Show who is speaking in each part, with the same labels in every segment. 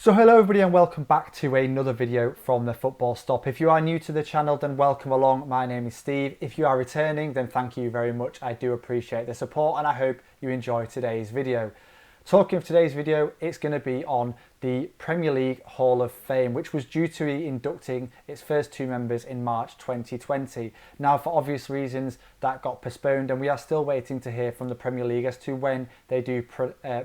Speaker 1: So hello everybody and welcome back to another video from the Football Stop. If you are new to the channel, then welcome along. My name is Steve. If you are returning, then thank you very much. I do appreciate the support and I hope you enjoy today's video. Talking of today's video, it's going to be on the Premier League Hall of Fame, which was due to be inducting its first two members in March 2020. Now, for obvious reasons, that got postponed and we are still waiting to hear from the Premier League as to when they do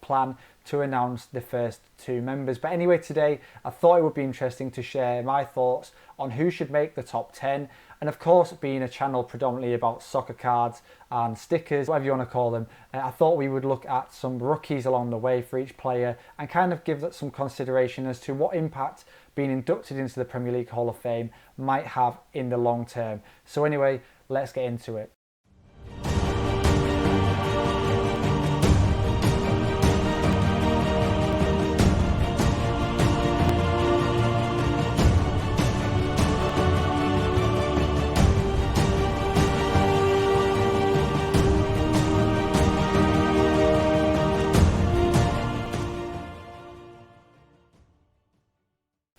Speaker 1: plan to announce the first two members. But anyway, today I thought it would be interesting to share my thoughts on who should make the top 10. And of course, being a channel predominantly about soccer cards and stickers, whatever you want to call them, I thought we would look at some rookies along the way for each player and kind of give that some consideration as to what impact being inducted into the Premier League Hall of Fame might have in the long term. So anyway, let's get into it.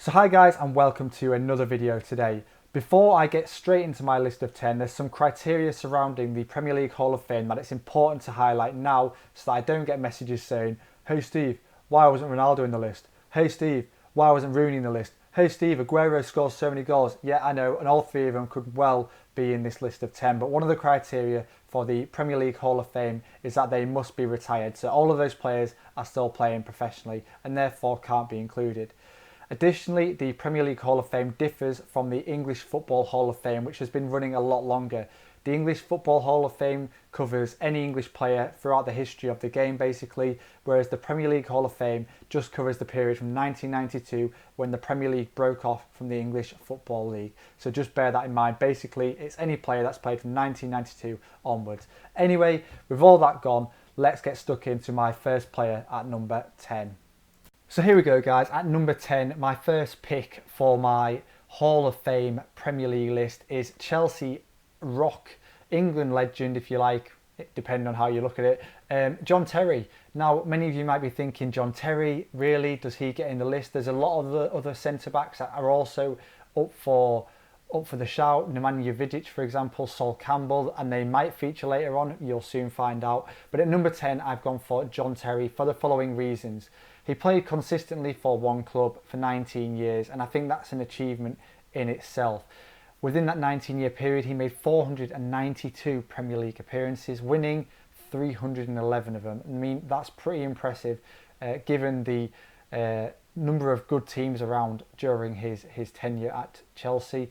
Speaker 1: So hi guys and welcome to another video today. Before I get straight into my list of 10, there's some criteria surrounding the Premier League Hall of Fame that it's important to highlight now so that I don't get messages saying, "Hey Steve, why wasn't Ronaldo in the list? Hey Steve, why wasn't Rooney in the list? Hey Steve, Aguero scores so many goals." Yeah, I know, and all three of them could well be in this list of 10, but one of the criteria for the Premier League Hall of Fame is that they must be retired. So all of those players are still playing professionally and therefore can't be included. Additionally, the Premier League Hall of Fame differs from the English Football Hall of Fame, which has been running a lot longer. The English Football Hall of Fame covers any English player throughout the history of the game, basically, whereas the Premier League Hall of Fame just covers the period from 1992 when the Premier League broke off from the English Football League. So just bear that in mind. Basically, it's any player that's played from 1992 onwards. Anyway, with all that gone, let's get stuck into my first player at number 10. So here we go guys, at number 10, my first pick for my Hall of Fame Premier League list is Chelsea rock, England legend if you like, depending on how you look at it, John Terry. Now many of you might be thinking, John Terry, really, does he get in the list? There's a lot of the other centre-backs that are also up for the shout. Nemanja Vidic, for example, Sol Campbell, and they might feature later on, you'll soon find out. But at number 10, I've gone for John Terry for the following reasons. He played consistently for one club for 19 years, and I think that's an achievement in itself. Within that 19-year period, he made 492 Premier League appearances, winning 311 of them. I mean, that's pretty impressive, given the number of good teams around during his tenure at Chelsea.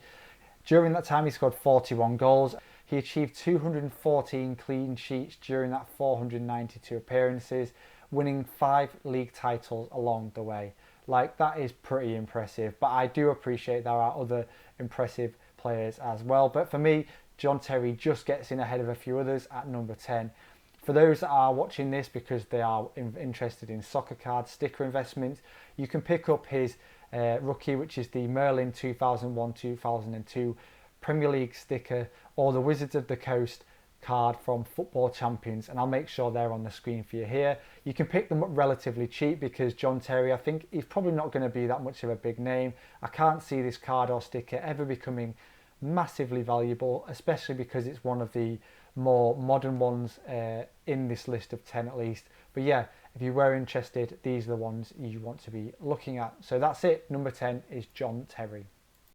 Speaker 1: During that time, he scored 41 goals. He achieved 214 clean sheets during that 492 appearances, winning 5 league titles along the way. Like, that is pretty impressive, but I do appreciate there are other impressive players as well. But for me, John Terry just gets in ahead of a few others at number 10. For those that are watching this because they are interested in soccer card sticker investments, you can pick up his rookie, which is the Merlin 2001-2002 Premier League sticker, or the Wizards of the Coast card from Football Champions, and I'll make sure they're on the screen for you here. You can pick them up relatively cheap because John Terry, I think he's probably not going to be that much of a big name. I can't see this card or sticker ever becoming massively valuable, especially because it's one of the more modern ones in this list of 10 at least. But yeah, if you were interested, these are the ones you want to be looking at. So that's it. Number 10 is John Terry.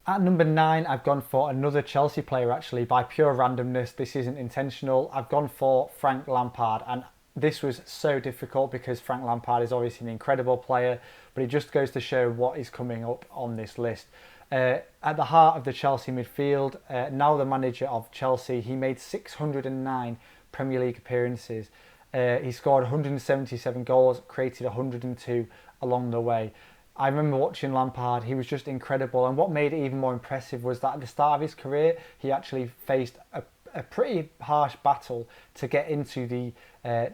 Speaker 1: At number 9, I've gone for another Chelsea player actually, by pure randomness. This isn't intentional. I've gone for Frank Lampard, and this was so difficult because Frank Lampard is obviously an incredible player, but it just goes to show what is coming up on this list. At the heart of the Chelsea midfield, now the manager of Chelsea, he made 609 Premier League appearances. He scored 177 goals, created 102 along the way. I remember watching Lampard, he was just incredible, and what made it even more impressive was that at the start of his career he actually faced a pretty harsh battle to get into the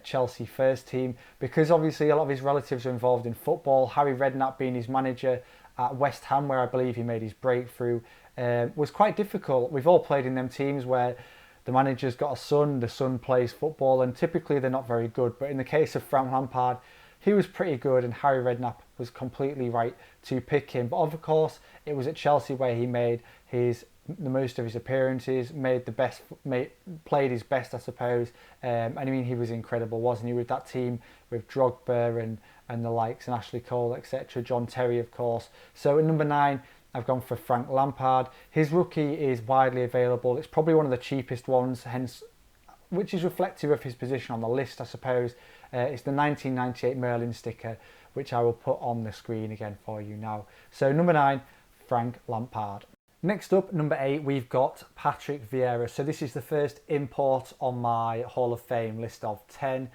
Speaker 1: Chelsea first team, because obviously a lot of his relatives are involved in football. Harry Redknapp being his manager at West Ham, where I believe he made his breakthrough, was quite difficult. We've all played in them teams where the manager's got a son, the son plays football, and typically they're not very good. But in the case of Frank Lampard, he was pretty good, and Harry Redknapp was completely right to pick him. But of course, it was at Chelsea where he made the most of his appearances, played his best, I suppose. And I mean, he was incredible, wasn't he? With that team, with Drogba and the likes, and Ashley Cole, etc. John Terry, of course. So at number 9, I've gone for Frank Lampard. His rookie is widely available. It's probably one of the cheapest ones, hence, which is reflective of his position on the list, I suppose. It's the 1998 Merlin sticker, which I will put on the screen again for you now. So number 9, Frank Lampard. Next up, number 8, we've got Patrick Vieira. So this is the first import on my Hall of Fame list of 10.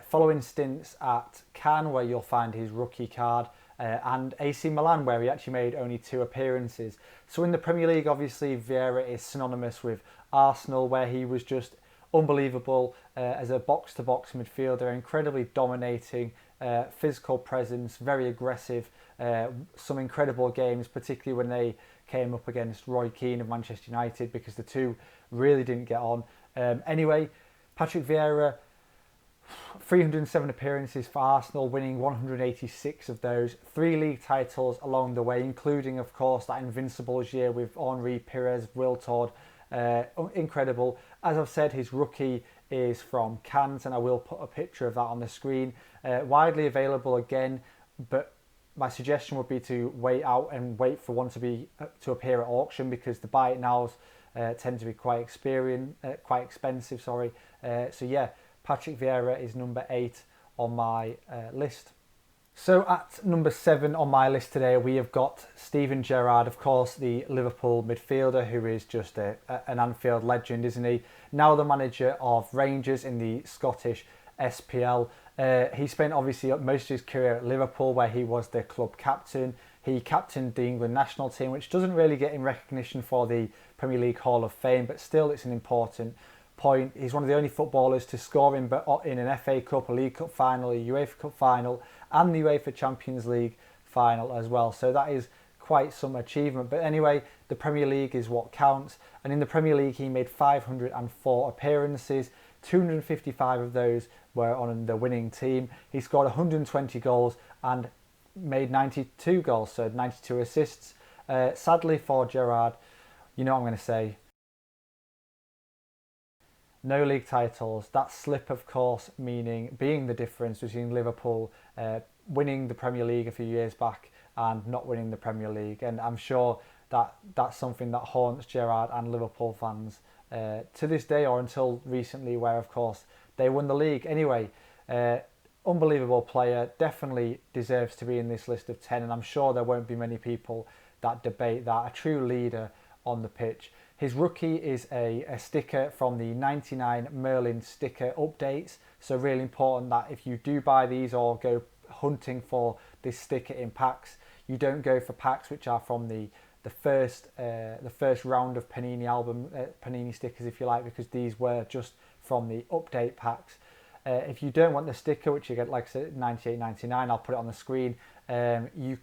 Speaker 1: Following stints at Cannes, where you'll find his rookie card, and AC Milan, where he actually made only 2 appearances. So in the Premier League, obviously, Vieira is synonymous with Arsenal, where he was just unbelievable as a box-to-box midfielder, incredibly dominating, physical presence, very aggressive, some incredible games, particularly when they came up against Roy Keane of Manchester United, because the two really didn't get on. Anyway, Patrick Vieira, 307 appearances for Arsenal, winning 186 of those, 3 league titles along the way, including, of course, that Invincibles year with Henri, Pires, Wiltord. Incredible. As I've said, his rookie is from Cannes, and I will put a picture of that on the screen. Widely available again, but my suggestion would be to wait out and wait for one to appear at auction, because the buy it nows tend to be quite expensive. So yeah, Patrick Vieira is number 8 on my list. So at number 7 on my list today, we have got Steven Gerrard, of course, the Liverpool midfielder, who is just an Anfield legend, isn't he? Now the manager of Rangers in the Scottish SPL. He spent obviously most of his career at Liverpool, where he was the club captain. He captained the England national team, which doesn't really get him recognition for the Premier League Hall of Fame, but still it's an important point. He's one of the only footballers to score in an FA Cup, a League Cup final, a UEFA Cup final, and the UEFA Champions League final as well. So that is quite some achievement. But anyway, the Premier League is what counts. And in the Premier League, he made 504 appearances. 255 of those were on the winning team. He scored 120 goals and made 92 goals, so 92 assists. Sadly for Gerrard, you know what I'm going to say. No league titles. That slip, of course, being the difference between Liverpool winning the Premier League a few years back and not winning the Premier League. And I'm sure that that's something that haunts Gerrard and Liverpool fans to this day, or until recently, where, of course, they won the league. Anyway, unbelievable player, definitely deserves to be in this list of 10, and I'm sure there won't be many people that debate that. A true leader on the pitch. His rookie is a sticker from the 99 Merlin sticker updates. So really important that if you do buy these or go hunting for this sticker in packs, you don't go for packs which are from the first round of Panini stickers, if you like, because these were just from the update packs. If you don't want the sticker, which you get, like I said, $98.99, I'll put it on the screen. The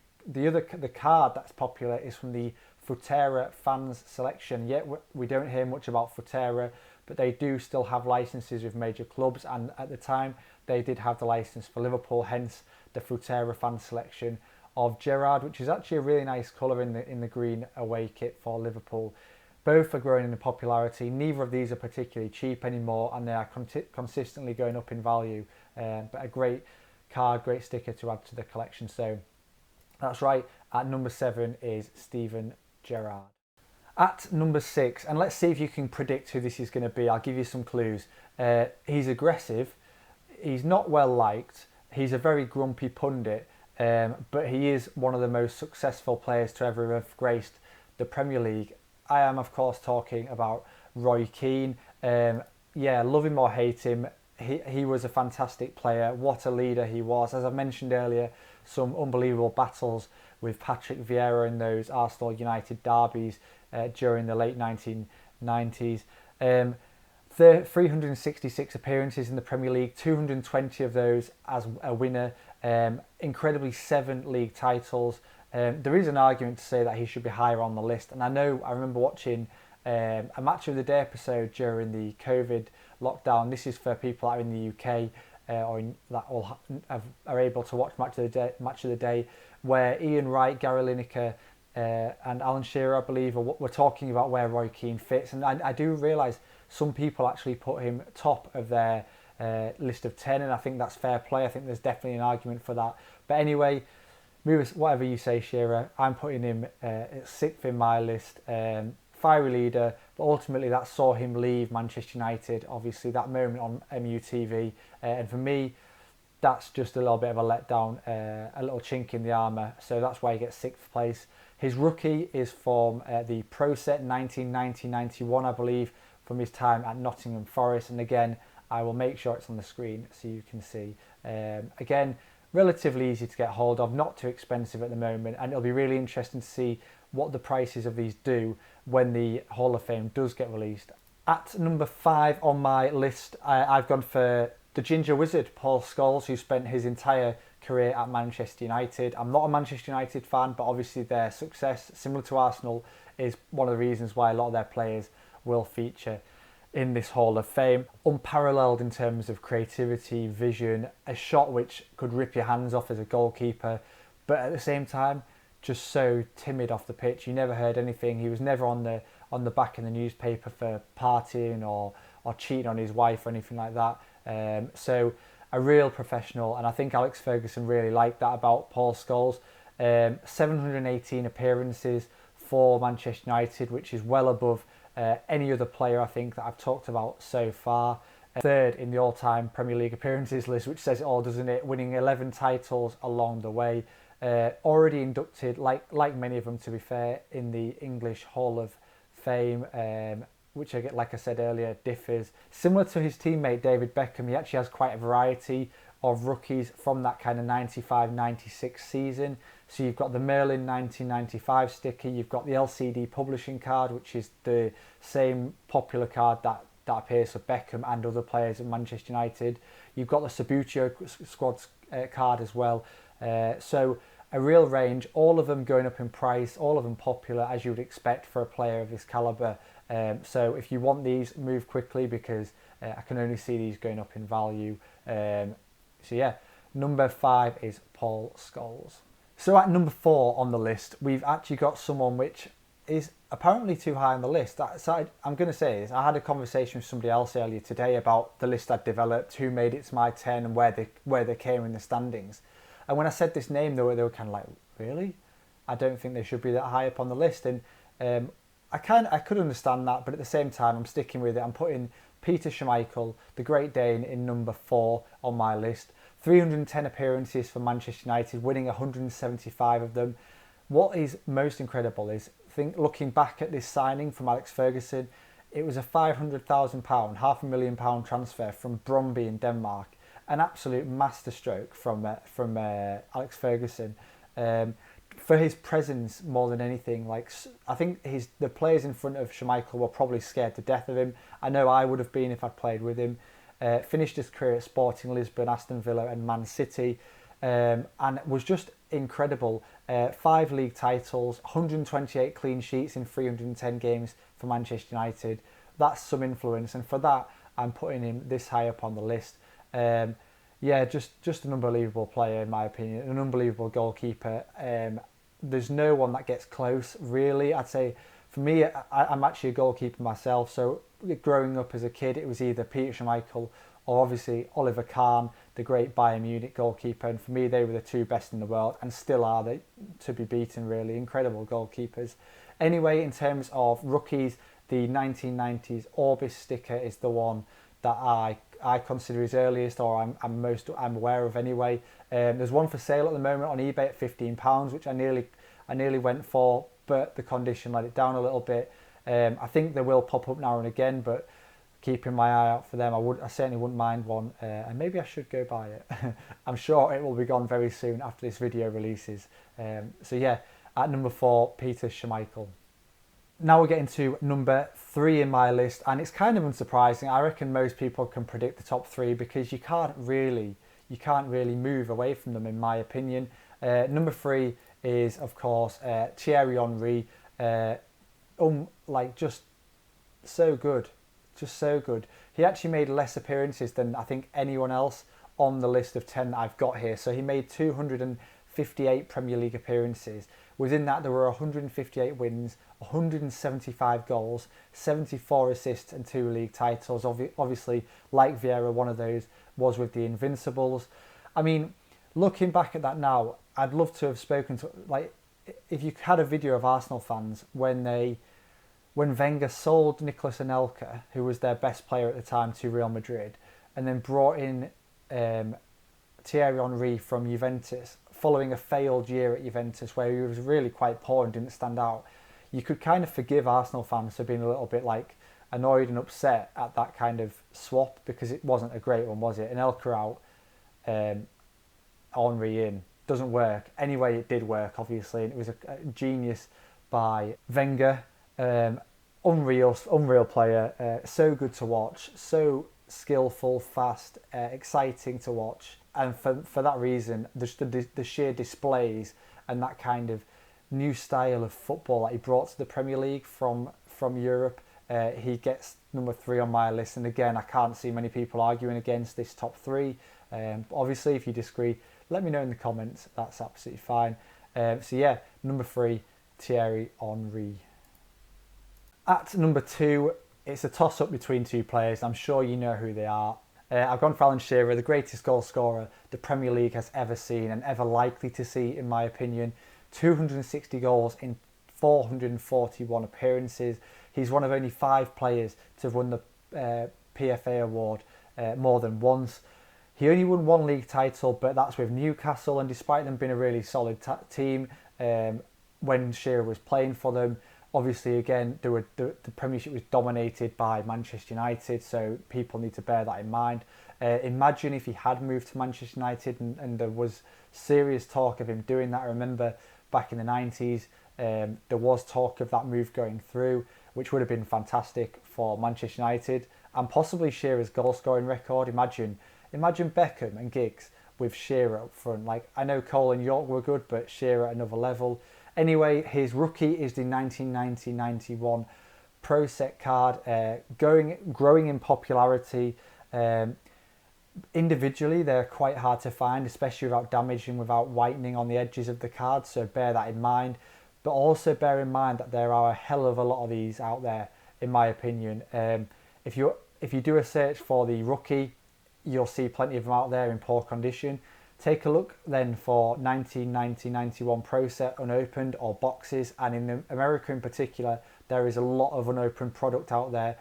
Speaker 1: card that's popular is from the Futera fans selection. Yet we don't hear much about Futera, but they do still have licenses with major clubs, and at the time they did have the license for Liverpool, hence the Futera fan selection of Gerrard, which is actually a really nice colour in the green away kit for Liverpool. Both are growing in popularity. Neither of these are particularly cheap anymore, and they are consistently going up in value. But a great card, great sticker to add to the collection. So that's right, at number 7 is Steven Gerrard. At number 6, and let's see if you can predict who this is going to be. I'll give you some clues. He's aggressive, he's not well liked, he's a very grumpy pundit, but he is one of the most successful players to ever have graced the Premier League. I am, of course, talking about Roy Keane. Yeah, love him or hate him, he was a fantastic player. What a leader he was. As I mentioned earlier, some unbelievable battles with Patrick Vieira in those Arsenal United derbies during the late 1990s. 366 appearances in the Premier League, 220 of those as a winner. Incredibly 7 league titles. There is an argument to say that he should be higher on the list, and I remember watching a Match of the Day episode during the COVID lockdown. This is for people that are in the UK. that will are able to watch match of the day, where Ian Wright, Gary Lineker, and Alan Shearer, I believe, we're talking about where Roy Keane fits. And I do realise some people actually put him top of their list of 10, and I think that's fair play. I think there's definitely an argument for that. But anyway, whatever you say, Shearer, I'm putting him at 6th in my list. Fiery leader, but ultimately that saw him leave Manchester United. Obviously, that moment on MUTV, and for me, that's just a little bit of a letdown, a little chink in the armour. So that's why he gets 6th place. His rookie is from the Pro Set 1990-91, I believe, from his time at Nottingham Forest. And again, I will make sure it's on the screen so you can see. Again, relatively easy to get hold of, not too expensive at the moment, and it'll be really interesting to see what the prices of these do when the Hall of Fame does get released. At number 5 on my list, I've gone for the Ginger Wizard, Paul Scholes, who spent his entire career at Manchester United. I'm not a Manchester United fan, but obviously their success, similar to Arsenal, is one of the reasons why a lot of their players will feature in this Hall of Fame. Unparalleled in terms of creativity, vision, a shot which could rip your hands off as a goalkeeper, but at the same time, just so timid off the pitch. You never heard anything. He was never on the back in the newspaper for partying or cheating on his wife or anything like that. So a real professional, and I think Alex Ferguson really liked that about Paul Scholes. 718 appearances for Manchester United, which is well above any other player I think that I've talked about so far. 3rd in the all-time Premier League appearances list, which says it all, doesn't it? Winning 11 titles along the way. Already inducted, like many of them to be fair, in the English Hall of Fame, which like I said earlier, differs. Similar to his teammate David Beckham, he actually has quite a variety of rookies from that kind of 95-96 season. So you've got the Merlin 1995 sticker, you've got the LCD publishing card, which is the same popular card that appears for Beckham and other players at Manchester United. You've got the Subbuteo squad card as well. So a real range, all of them going up in price, all of them popular as you would expect for a player of this calibre. So if you want these, move quickly, because I can only see these going up in value. So yeah, number 5 is Paul Scholes. So at number 4 on the list, we've actually got someone which is apparently too high on the list. So I'm going to say this. I had a conversation with somebody else earlier today about the list I'd developed, who made it to my 10 and where they came in the standings. And when I said this name, they were kind of like, really? I don't think they should be that high up on the list. And I could understand that, but at the same time, I'm sticking with it. I'm putting Peter Schmeichel, the Great Dane, in number 4 on my list. 310 appearances for Manchester United, winning 175 of them. What is most incredible is, looking back at this signing from Alex Ferguson, it was a £500,000, £500,000 transfer from Brøndby in Denmark. An absolute masterstroke from Alex Ferguson. For his presence more than anything. I think the players in front of Schmeichel were probably scared to death of him. I know I would have been if I'd played with him. Finished his career at Sporting Lisbon, Aston Villa and Man City, and was just incredible. 5 league titles, 128 clean sheets in 310 games for Manchester United. That's some influence, and for that I'm putting him this high up on the list. Yeah, just an unbelievable player in my opinion, an unbelievable goalkeeper. There's no one that gets close, really. I'd say for me, I'm actually a goalkeeper myself, so growing up as a kid, it was either Peter Schmeichel or obviously Oliver Kahn, the great Bayern Munich goalkeeper, and for me they were the 2 best in the world and still are they to be beaten, really. Incredible goalkeepers. Anyway, in terms of rookies, the 1990s Orbis sticker is the one that I consider his earliest, or I'm aware of anyway. There's one for sale at the moment on eBay at £15, which I nearly went for, but the condition let it down a little bit. I think they will pop up now and again, but keeping my eye out for them. I certainly wouldn't mind one, and maybe I should go buy it. I'm sure it will be gone very soon after this video releases. So yeah, at number 4, Peter Schmeichel. Now we're getting to number 3 in my list, and it's kind of unsurprising. I reckon most people can predict the top 3 because you can't really move away from them, in my opinion. Number 3 is of course Thierry Henry. Just so good. He actually made less appearances than I think anyone else on the list of 10 that I've got here. So he made 258 Premier League appearances. Within that, there were 158 wins, 175 goals, 74 assists and 2 league titles. Obviously, like Vieira, one of those was with the Invincibles. I mean, looking back at that now, I'd love to have spoken to, like, if you had a video of Arsenal fans when Wenger sold Nicolas Anelka, who was their best player at the time, to Real Madrid, and then brought in Thierry Henry from Juventus, following a failed year at Juventus where he was really quite poor and didn't stand out. You could kind of forgive Arsenal fans for being a little bit like annoyed and upset at that kind of swap, because it wasn't a great one, was it? Anelka out, Henry in, doesn't work. Anyway, it did work, obviously, and it was a genius by Wenger. Unreal player, so good to watch, so skillful, fast, exciting to watch, and for that reason, the sheer displays and that kind of new style of football that he brought to the Premier League from Europe, he gets number 3 on my list. And again, I can't see many people arguing against this top 3. Obviously, if you disagree, let me know in the comments. That's absolutely fine. So yeah, number 3, Thierry Henry. At number 2, it's a toss-up between 2 players. I'm sure you know who they are. I've gone for Alan Shearer, the greatest goal scorer the Premier League has ever seen and ever likely to see, in my opinion. 260 goals in 441 appearances. He's one of only 5 players to have won the PFA award more than once. He only won 1 league title, but that's with Newcastle, and despite them being a really solid team when Shearer was playing for them, obviously, again, the Premiership was dominated by Manchester United, so people need to bear that in mind. Imagine if he had moved to Manchester United and there was serious talk of him doing that. I remember back in the 90s, there was talk of that move going through, which would have been fantastic for Manchester United and possibly Shearer's goal-scoring record. Imagine Beckham and Giggs with Shearer up front. Like, I know Cole and York were good, but Shearer at another level. Anyway, his rookie is the 1990-91 Pro Set card, growing in popularity. Individually, they're quite hard to find, especially without damage and without whitening on the edges of the card, so bear that in mind. But also bear in mind that there are a hell of a lot of these out there, in my opinion. If you do a search for the rookie, you'll see plenty of them out there in poor condition. Take a look then for 1990-91 Pro Set unopened or boxes, and in America in particular, there is a lot of unopened product out there,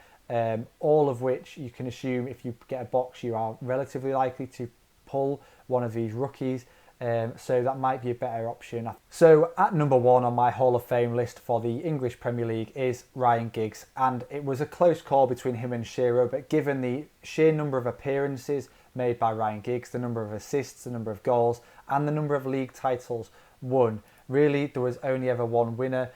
Speaker 1: all of which you can assume if you get a box, you are relatively likely to pull one of these rookies, so that might be a better option. So at number 1 on my Hall of Fame list for the English Premier League is Ryan Giggs, and it was a close call between him and Shearer, but given the sheer number of appearances made by Ryan Giggs, the number of assists, the number of goals, and the number of league titles won, really there was only ever one winner.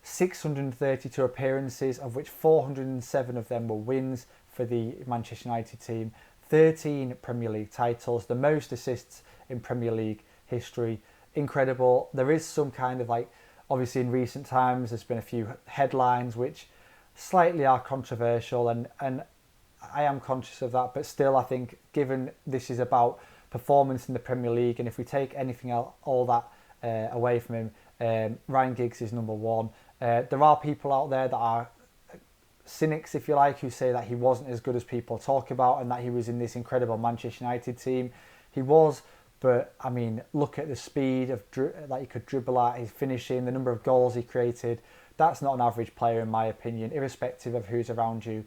Speaker 1: 632 appearances, of which 407 of them were wins for the Manchester United team. 13 Premier League titles, the most assists in Premier League history. Incredible. There is some kind of, like, obviously in recent times there's been a few headlines which slightly are controversial, and I am conscious of that, but still I think, given this is about performance in the Premier League, and if we take anything else, all that away from him, Ryan Giggs is number 1. There are people out there that are cynics, if you like, who say that he wasn't as good as people talk about and that he was in this incredible Manchester United team. He was, but I mean, look at the speed of that he could dribble at, his finishing, the number of goals he created. That's not an average player, in my opinion, irrespective of who's around you.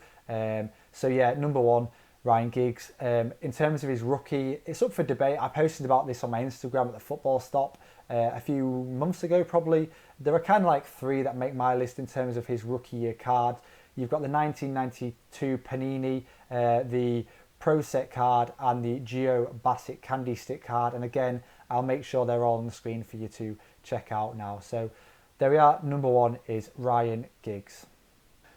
Speaker 1: So yeah, number 1, Ryan Giggs. In terms of his rookie, it's up for debate. I posted about this on my Instagram at the Football Stop a few months ago, probably. There are kind of like 3 that make my list in terms of his rookie year card. You've got the 1992 Panini, the Pro Set card, and the Geo Bassett Candy Stick card. And again, I'll make sure they're all on the screen for you to check out now. So there we are. Number 1 is Ryan Giggs.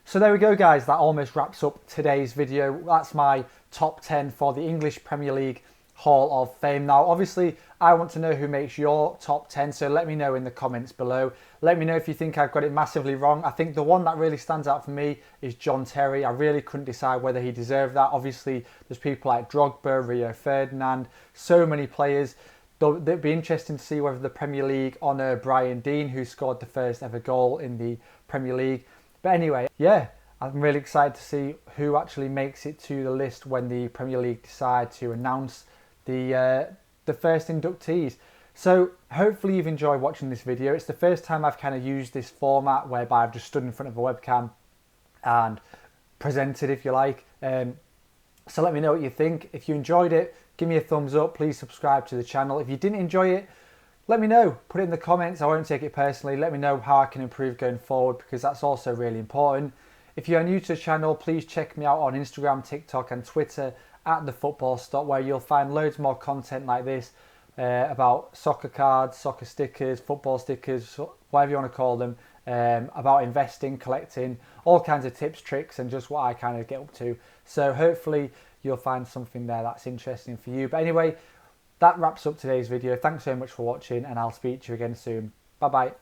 Speaker 1: So there we go, guys. That almost wraps up today's video. That's my top 10 for the English Premier League Hall of Fame. Now, obviously, I want to know who makes your top 10, so let me know in the comments below. Let me know if you think I've got it massively wrong. I think the one that really stands out for me is John Terry. I really couldn't decide whether he deserved that. Obviously, there's people like Drogba, Rio Ferdinand, so many players. It'd be interesting to see whether the Premier League honour Brian Deane, who scored the first ever goal in the Premier League. But anyway, yeah, I'm really excited to see who actually makes it to the list when the Premier League decide to announce the first inductees. So hopefully you've enjoyed watching this video. It's the first time I've kind of used this format whereby I've just stood in front of a webcam and presented, if you like. So let me know what you think. If you enjoyed it, give me a thumbs up. Please subscribe to the channel. If you didn't enjoy it, let me know. Put it in the comments. I won't take it personally. Let me know how I can improve going forward, because that's also really important. If you are new to the channel, please check me out on Instagram, TikTok and Twitter at The Football Stop, where you'll find loads more content like this about soccer cards, soccer stickers, football stickers, whatever you want to call them, about investing, collecting, all kinds of tips, tricks and just what I kind of get up to. So hopefully you'll find something there that's interesting for you. But anyway, that wraps up today's video. Thanks so much for watching and I'll speak to you again soon. Bye bye.